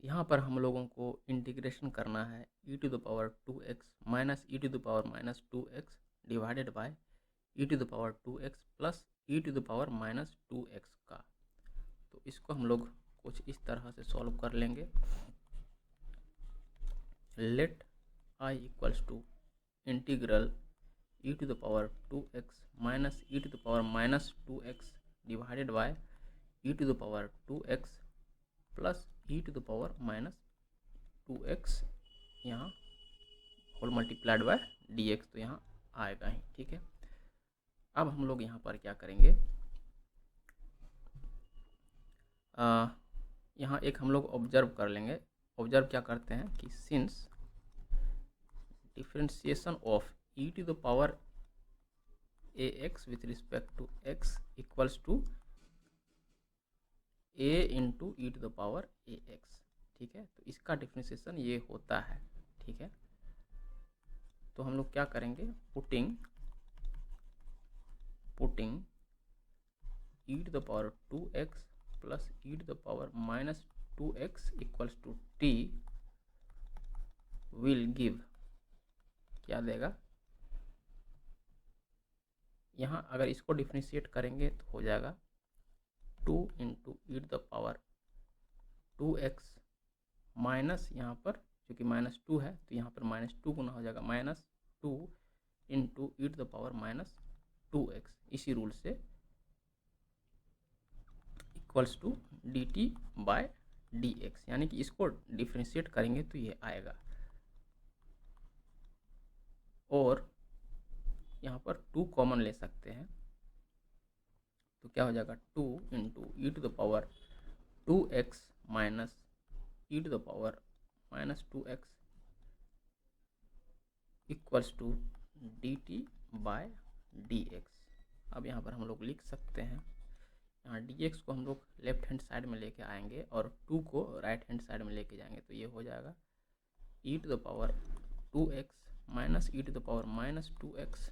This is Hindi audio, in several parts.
यहाँ पर हम लोगों को इंटीग्रेशन करना है e⁻² minus e⁻² divided by e⁻² plus e⁻² का। तो इसको हम लोग कुछ इस तरह से सॉल्व कर लेंगे। Let I equals to integral e⁻² minus e⁻² divided by e⁻² plus e⁻² यहाँ होल मल्टीप्लाइड बाय dx, तो यहाँ आएगा ही। ठीक है, अब हम लोग यहाँ पर क्या करेंगे, यहाँ एक हम लोग ऑब्जर्व कर लेंगे। ऑब्जर्व क्या करते हैं कि since differentiation of e⁻ax with respect to x equals to a into e⁻ax। ठीक है, तो इसका डिफरेंशिएशन ये होता है। ठीक है, तो हम लोग क्या करेंगे, putting e⁻² plus e⁻² equals to t will give, क्या देगा, यहाँ अगर इसको डिफरेंशिएट करेंगे तो हो जाएगा 2 इंटू e⁻² माइनस, यहाँ पर क्योंकि -2 है तो यहाँ पर -2 गुना हो जाएगा, -2 इंटू e⁻² इसी रूल से equals to dt by dx, यानी कि इसको डिफरेंशिएट करेंगे तो ये आएगा। और यहाँ पर 2 कॉमन ले सकते हैं तो क्या हो जाएगा, 2 into e⁻² minus e⁻² equals to dt by dx। अब यहाँ पर हम लोग लिख सकते हैं, यहाँ dx को हम लोग लेफ्ट हैंड साइड में लेके आएंगे और 2 को राइट हैंड साइड में लेके जाएंगे, तो ये हो जाएगा e⁻² minus e⁻²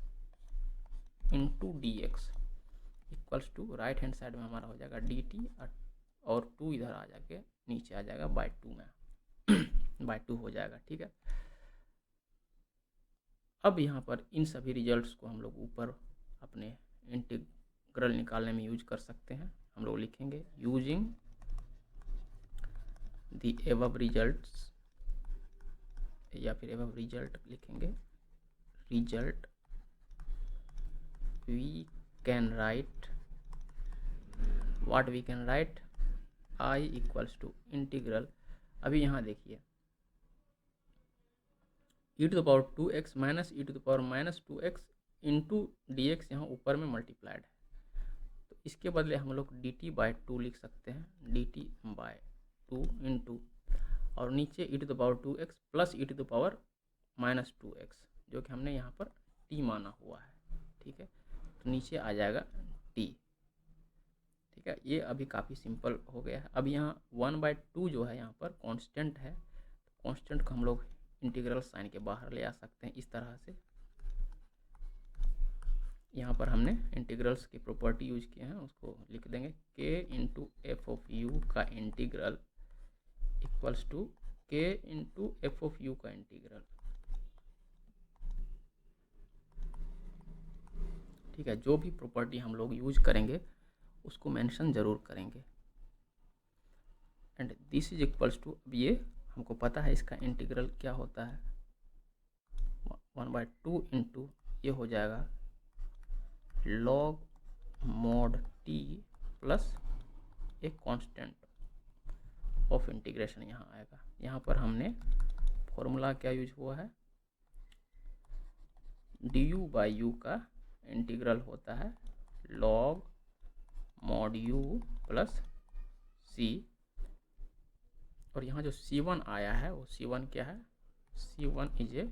into dx equals to right hand side में हमारा हो जाएगा dt और 2 इधर आ जाके नीचे आ जाएगा बाय 2 में बाय 2 हो जाएगा। ठीक है, अब यहाँ पर इन सभी रिजल्ट्स को हम लोग ऊपर अपने इंटीग्रल निकालने में यूज कर सकते हैं। हम लोग लिखेंगे यूजिंग द एबव रिजल्ट्स, या फिर एबव रिजल्ट लिखेंगे, result we can write, what we can write, I equals to integral, अभी यहाँ देखिए e⁻² minus e⁻² into dx यहाँ ऊपर में मल्टीप्लाइड है, तो इसके बदले हम लोग dt बाय 2 लिख सकते हैं, dt बाय 2 इंटू, और नीचे e⁻² प्लस e⁻² जो कि हमने यहाँ पर t माना हुआ है। ठीक है, तो नीचे आ जाएगा t। ठीक है, ये अभी काफ़ी सिंपल हो गया है। अब यहाँ 1/2 जो है यहाँ पर कांस्टेंट है, तो कांस्टेंट को हम लोग इंटीग्रल साइन के बाहर ले आ सकते हैं इस तरह से। यहाँ पर हमने इंटीग्रल्स की प्रॉपर्टी यूज किए हैं, उसको लिख देंगे k into f of u का integral equals to k into f of u का इंटीग्रल। ठीक है, जो भी प्रॉपर्टी हम लोग यूज करेंगे उसको मेंशन जरूर करेंगे। And this is equals to, अब ये हमको पता है इसका इंटीग्रल क्या होता है, 1/2 इंटू ये हो जाएगा लॉग मॉड t प्लस एक कांस्टेंट ऑफ इंटीग्रेशन यहाँ आएगा। यहाँ पर हमने फॉर्मूला क्या यूज हुआ है, du बाई u का इंटीग्रल होता है log mod u plus c, और यहाँ जो c1 आया है वो c1 क्या है, c1 इज ए,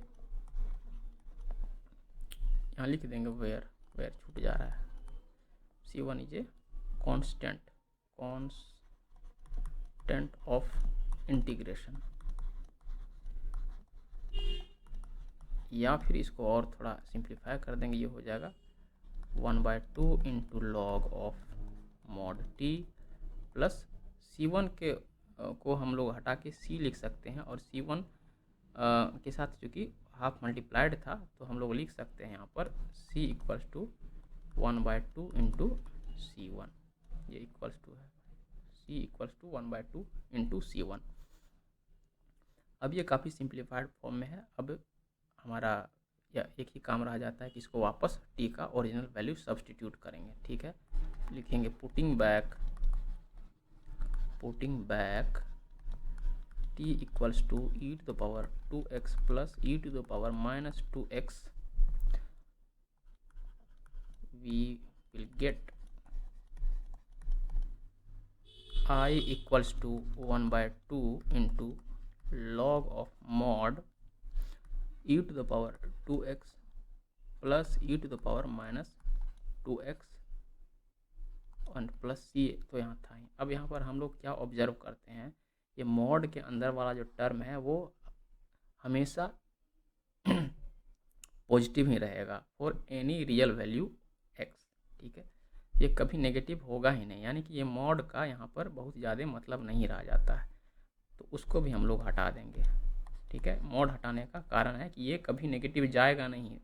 यहाँ लिख देंगे वेयर छूट जा रहा है, c1 is a constant of integration, या फिर इसको और थोड़ा सिंप्लीफाई कर देंगे, ये हो जाएगा 1/2 into log of mod t plus c1 के को हम लोग हटा के C लिख सकते हैं, और C1 के साथ चूँकि हाफ मल्टीप्लाइड था तो हम लोग लिख सकते हैं यहाँ पर C equals to 1/2 into C1, ये इक्वल्स टू है C equals to 1/2 into C1। अब ये काफ़ी सिंप्लीफाइड फॉर्म में है। अब हमारा या एक ही काम रह जाता है कि इसको वापस t का ओरिजिनल वैल्यू सब्सटीट्यूट करेंगे। ठीक है, लिखेंगे putting back t equals to e to the power 2x plus e to the power minus 2x, we will get I equals to 1/2 into log of mod e to the power 2x plus e to the power minus 2x और प्लस c, तो यहाँ था ही। अब यहाँ पर हम लोग क्या ऑब्जर्व करते हैं, ये मॉड के अंदर वाला जो टर्म है वो हमेशा पॉजिटिव ही रहेगा for any real value x। ठीक है, ये कभी नेगेटिव होगा ही नहीं, यानी कि ये मॉड का यहाँ पर बहुत ज़्यादा मतलब नहीं रह जाता है, तो उसको भी हम लोग हटा देंगे। ठीक है, मॉड हटाने का कारण है कि ये कभी नेगेटिव जाएगा नहीं,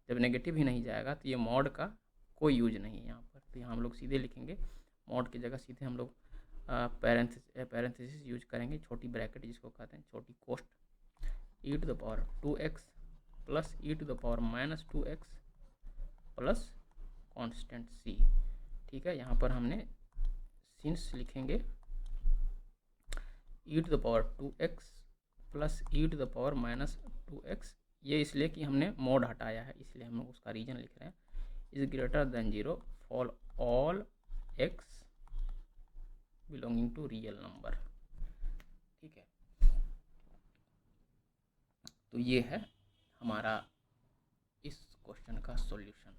जब नेगेटिव ही नहीं जाएगा तो ये मॉड का कोई यूज नहीं है यहाँ पर। तो यहाँ हम लोग सीधे लिखेंगे मॉड की जगह सीधे हम लोग पैरेंथेसिस यूज करेंगे, छोटी ब्रैकेट जिसको कहते हैं छोटी कोष्ट, e to the power 2x plus e to the power minus 2x plus constant c। ठीक है, यहाँ पर हमने सिंस लिखेंगे e to the power 2x plus e to the power minus 2x, ये इसलिए कि हमने मोड हटाया है इसलिए हम लोग उसका रीजन लिख रहे हैं, is greater than 0 for all x belonging to real number. ठीक है, तो ये है हमारा इस क्वेश्चन का सॉल्यूशन।